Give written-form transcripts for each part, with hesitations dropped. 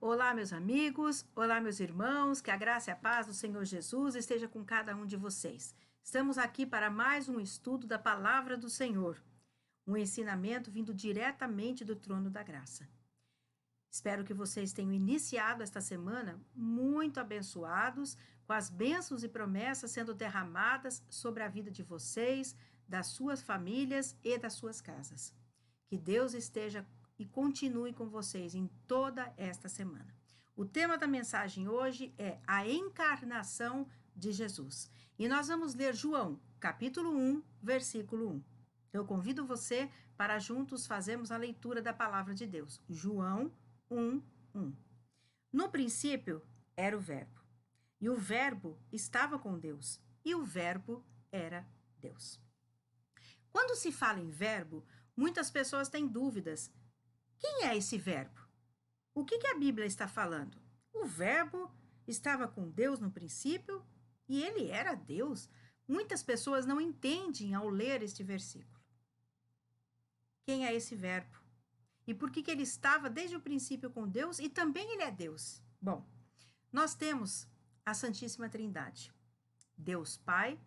Olá, meus amigos, olá, meus irmãos, que a graça e a paz do Senhor Jesus esteja com cada um de vocês. Estamos aqui para mais um estudo da Palavra do Senhor, um ensinamento vindo diretamente do trono da graça. Espero que vocês tenham iniciado esta semana muito abençoados, com as bênçãos e promessas sendo derramadas sobre a vida de vocês, das suas famílias e das suas casas. Que Deus esteja e continue com vocês em toda esta semana. O tema da mensagem hoje é a encarnação de Jesus. E nós vamos ler João, capítulo 1, versículo 1. Eu convido você para juntos fazermos a leitura da palavra de Deus. João 1, 1. No princípio era o Verbo, e o Verbo estava com Deus, e o Verbo era Deus. Quando se fala em verbo, muitas pessoas têm dúvidas. Quem é esse verbo? O que a Bíblia está falando? O verbo estava com Deus no princípio e ele era Deus. Muitas pessoas não entendem ao ler este versículo. Quem é esse verbo? E por que ele estava desde o princípio com Deus e também ele é Deus? Bom, nós temos a Santíssima Trindade. Deus Pai,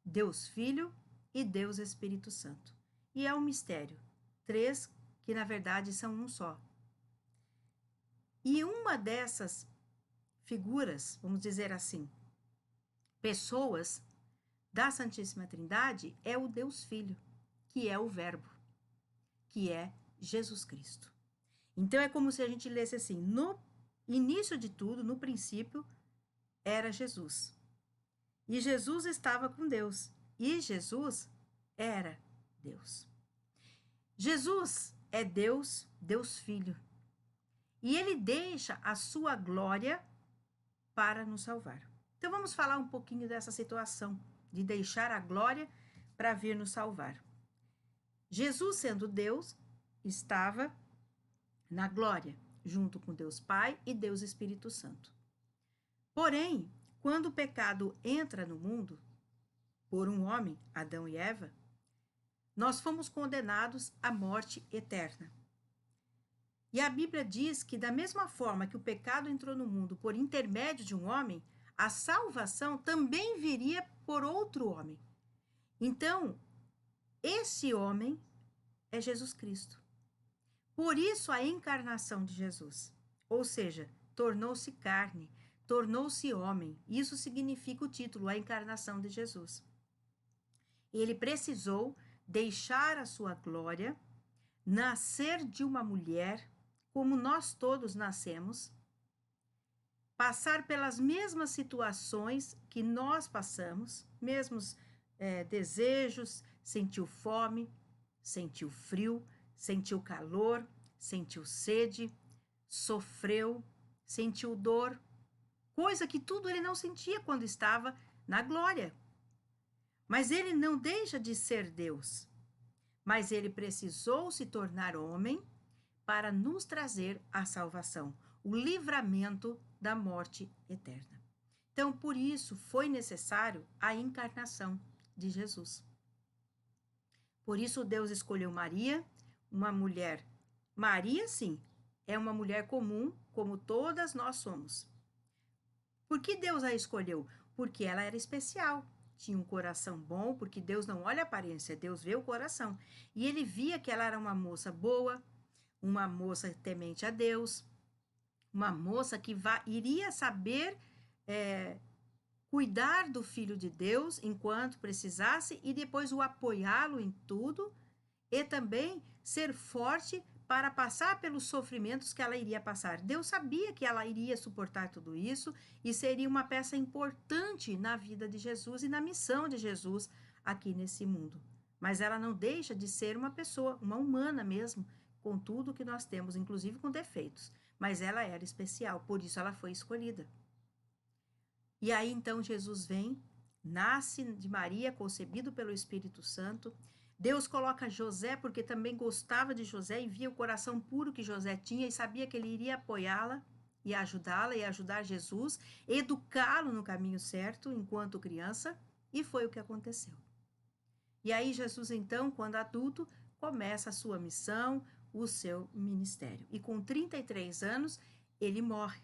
Deus Filho e Deus Espírito Santo. E é um mistério. Três que na verdade são um só. E uma dessas figuras, vamos dizer assim, pessoas da Santíssima Trindade é o Deus Filho, que é o Verbo, que é Jesus Cristo. Então é como se a gente lesse assim, no início de tudo, no princípio, era Jesus. E Jesus estava com Deus. E Jesus era Deus. Jesus é Deus, Deus Filho. E ele deixa a sua glória para nos salvar. Então vamos falar um pouquinho dessa situação, de deixar a glória para vir nos salvar. Jesus, sendo Deus, estava na glória, junto com Deus Pai e Deus Espírito Santo. Porém, quando o pecado entra no mundo, por um homem, Adão e Eva, nós fomos condenados à morte eterna. E a Bíblia diz que, da mesma forma que o pecado entrou no mundo por intermédio de um homem, a salvação também viria por outro homem. Então, esse homem é Jesus Cristo. Por isso a encarnação de Jesus, ou seja, tornou-se carne, tornou-se homem. Isso significa o título, a encarnação de Jesus. Ele precisou deixar a sua glória, nascer de uma mulher, como nós todos nascemos, passar pelas mesmas situações que nós passamos, mesmos desejos, sentiu fome, sentiu frio, sentiu calor, sentiu sede, sofreu, sentiu dor, coisa que tudo ele não sentia quando estava na glória. Mas ele não deixa de ser Deus, mas ele precisou se tornar homem para nos trazer a salvação, o livramento da morte eterna. Então, por isso, foi necessário a encarnação de Jesus. Por isso, Deus escolheu Maria, uma mulher. Maria, sim, é uma mulher comum, como todas nós somos. Por que Deus a escolheu? Porque ela era especial. Tinha um coração bom, porque Deus não olha a aparência, Deus vê o coração. E ele via que ela era uma moça boa, uma moça temente a Deus, uma moça que iria saber cuidar do Filho de Deus enquanto precisasse e depois o apoiá-lo em tudo e também ser forte para passar pelos sofrimentos que ela iria passar. Deus sabia que ela iria suportar tudo isso e seria uma peça importante na vida de Jesus e na missão de Jesus aqui nesse mundo. Mas ela não deixa de ser uma pessoa, uma humana mesmo, com tudo que nós temos, inclusive com defeitos. Mas ela era especial, por isso ela foi escolhida. E aí então Jesus vem, nasce de Maria, concebido pelo Espírito Santo. Deus coloca José, porque também gostava de José e via o coração puro que José tinha e sabia que ele iria apoiá-la e ajudá-la e ajudar Jesus, educá-lo no caminho certo enquanto criança, e foi o que aconteceu. E aí Jesus, então, quando adulto, começa a sua missão, o seu ministério. E com 33 anos, ele morre.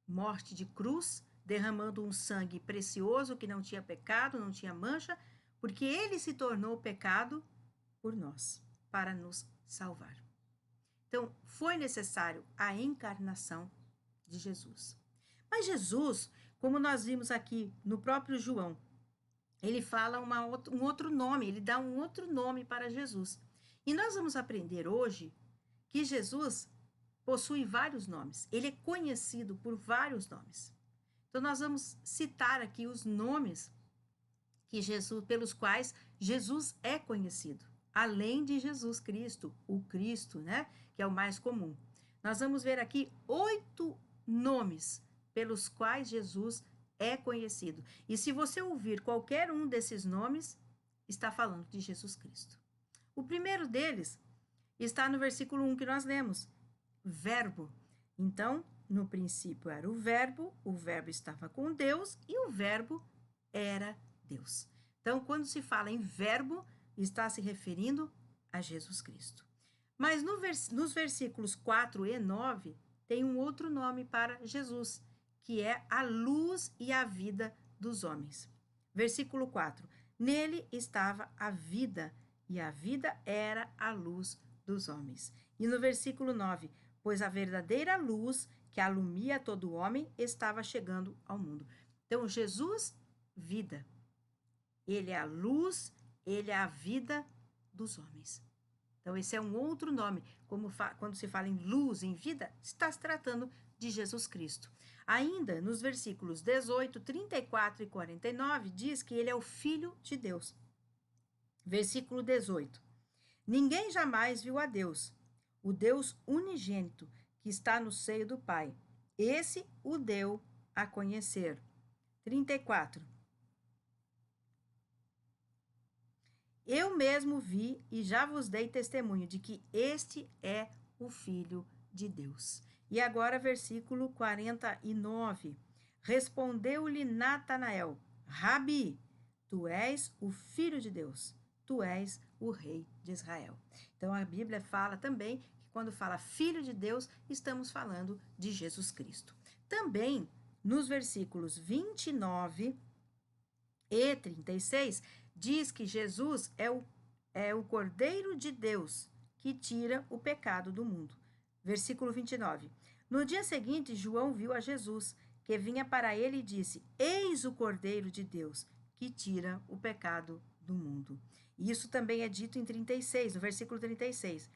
Morte de cruz, derramando um sangue precioso que não tinha pecado, não tinha mancha, porque ele se tornou pecado por nós, para nos salvar. Então, foi necessário a encarnação de Jesus. Mas Jesus, como nós vimos aqui no próprio João, ele fala um outro nome, ele dá um outro nome para Jesus. E nós vamos aprender hoje que Jesus possui vários nomes. Ele é conhecido por vários nomes. Então, nós vamos citar aqui os nomes que Jesus, pelos quais Jesus é conhecido, além de Jesus Cristo, o Cristo, né? Que é o mais comum. Nós vamos ver aqui 8 nomes pelos quais Jesus é conhecido. E se você ouvir qualquer um desses nomes, está falando de Jesus Cristo. O primeiro deles está no versículo 1 que nós lemos, verbo. Então, no princípio era o verbo estava com Deus e o verbo era Deus. Então, quando se fala em verbo, está se referindo a Jesus Cristo. Mas nos versículos 4 e 9, tem um outro nome para Jesus, que é a luz e a vida dos homens. Versículo 4, nele estava a vida, e a vida era a luz dos homens. E no versículo 9, pois a verdadeira luz que alumia todo homem estava chegando ao mundo. Então, Jesus, vida. Ele é a luz, ele é a vida dos homens. Então, esse é um outro nome. Quando se fala em luz, em vida, está se tratando de Jesus Cristo. Ainda nos versículos 18, 34 e 49, diz que ele é o Filho de Deus. Versículo 18. Ninguém jamais viu a Deus, o Deus unigênito que está no seio do Pai. Esse o deu a conhecer. 34. Eu mesmo vi e já vos dei testemunho de que este é o Filho de Deus. E agora, versículo 49. Respondeu-lhe Natanael, Rabi, tu és o Filho de Deus, tu és o Rei de Israel. Então, a Bíblia fala também que quando fala Filho de Deus, estamos falando de Jesus Cristo. Também, nos versículos 29 e 36, diz que Jesus é o Cordeiro de Deus que tira o pecado do mundo. Versículo 29. No dia seguinte, João viu a Jesus, que vinha para ele e disse, eis o Cordeiro de Deus, que tira o pecado do mundo. E isso também é dito em 36, no versículo 36.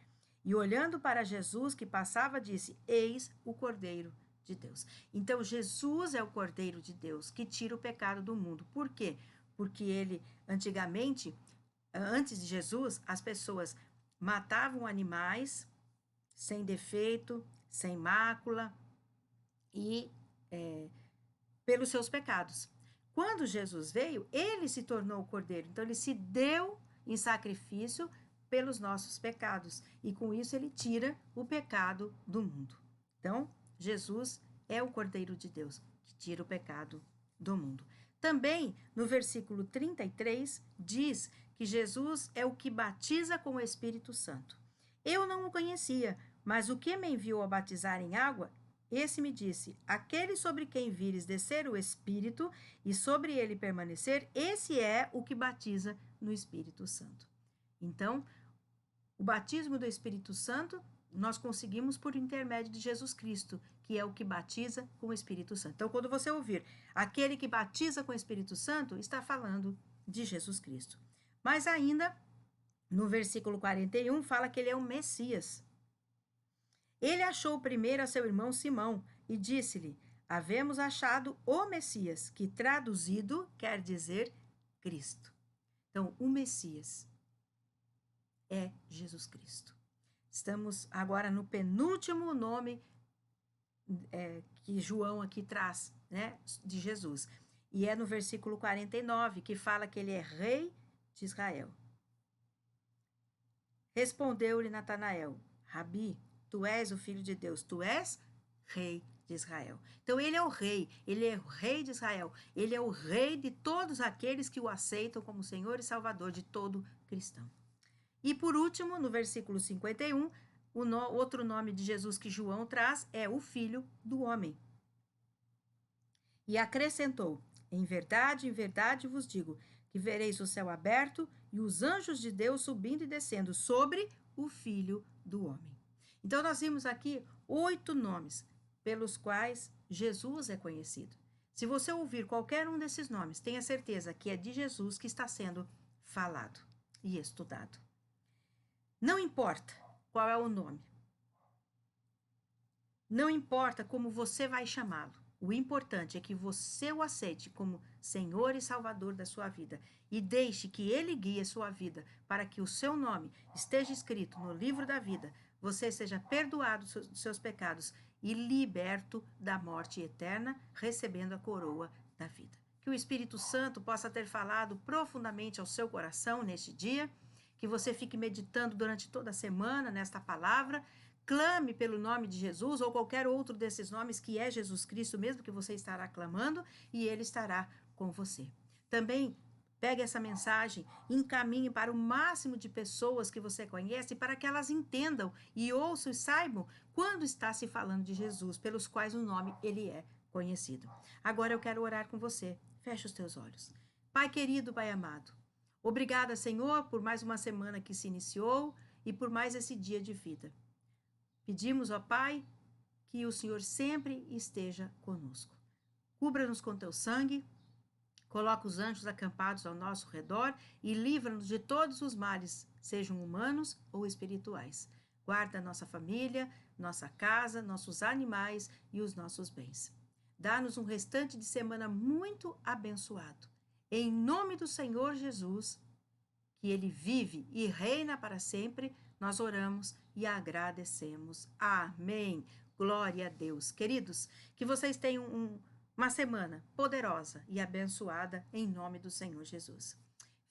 E olhando para Jesus que passava, disse, eis o Cordeiro de Deus. Então, Jesus é o Cordeiro de Deus, que tira o pecado do mundo. Por quê? Porque ele, antigamente, antes de Jesus, as pessoas matavam animais sem defeito, sem mácula e pelos seus pecados. Quando Jesus veio, ele se tornou o Cordeiro. Então, ele se deu em sacrifício pelos nossos pecados. E com isso, ele tira o pecado do mundo. Então, Jesus é o Cordeiro de Deus, que tira o pecado do mundo. Também, no versículo 33, diz que Jesus é o que batiza com o Espírito Santo. Eu não o conhecia, mas o que me enviou a batizar em água, esse me disse, aquele sobre quem vires descer o Espírito e sobre ele permanecer, esse é o que batiza no Espírito Santo. Então, o batismo do Espírito Santo nós conseguimos por intermédio de Jesus Cristo, que é o que batiza com o Espírito Santo. Então, quando você ouvir aquele que batiza com o Espírito Santo, está falando de Jesus Cristo. Mas ainda, no versículo 41, fala que ele é o Messias. Ele achou primeiro a seu irmão Simão e disse-lhe, havemos achado o Messias, que traduzido quer dizer Cristo. Então, o Messias é Jesus Cristo. Estamos agora no penúltimo nome que João aqui traz, né, de Jesus. E é no versículo 49 que fala que ele é rei de Israel. Respondeu-lhe Natanael, Rabi, tu és o Filho de Deus, tu és rei de Israel. Então, ele é o rei de Israel, ele é o rei de todos aqueles que o aceitam como Senhor e Salvador de todo cristão. E por último, no versículo 51, Outro nome de Jesus que João traz é o Filho do Homem. E acrescentou: em verdade vos digo, que vereis o céu aberto e os anjos de Deus subindo e descendo sobre o Filho do Homem. Então, nós vimos aqui 8 nomes pelos quais Jesus é conhecido. Se você ouvir qualquer um desses nomes, tenha certeza que é de Jesus que está sendo falado e estudado. Não importa qual é o nome. Não importa como você vai chamá-lo. O importante é que você o aceite como Senhor e Salvador da sua vida e deixe que Ele guie a sua vida para que o seu nome esteja escrito no livro da vida, você seja perdoado dos seus pecados e liberto da morte eterna, recebendo a coroa da vida. Que o Espírito Santo possa ter falado profundamente ao seu coração neste dia, que você fique meditando durante toda a semana nesta palavra. Clame pelo nome de Jesus ou qualquer outro desses nomes que é Jesus Cristo mesmo, que você estará clamando e Ele estará com você. Também pegue essa mensagem, encaminhe para o máximo de pessoas que você conhece para que elas entendam e ouçam e saibam quando está se falando de Jesus, pelos quais o nome Ele é conhecido. Agora eu quero orar com você. Feche os teus olhos. Pai querido, Pai amado, obrigada, Senhor, por mais uma semana que se iniciou e por mais esse dia de vida. Pedimos, ó Pai, que o Senhor sempre esteja conosco. Cubra-nos com teu sangue, coloca os anjos acampados ao nosso redor e livra-nos de todos os males, sejam humanos ou espirituais. Guarda nossa família, nossa casa, nossos animais e os nossos bens. Dá-nos um restante de semana muito abençoado. Em nome do Senhor Jesus, que Ele vive e reina para sempre, nós oramos e agradecemos. Amém. Glória a Deus. Queridos, que vocês tenham uma semana poderosa e abençoada em nome do Senhor Jesus.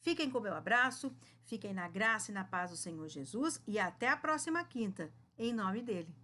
Fiquem com o meu abraço, fiquem na graça e na paz do Senhor Jesus e até a próxima quinta, em nome dele.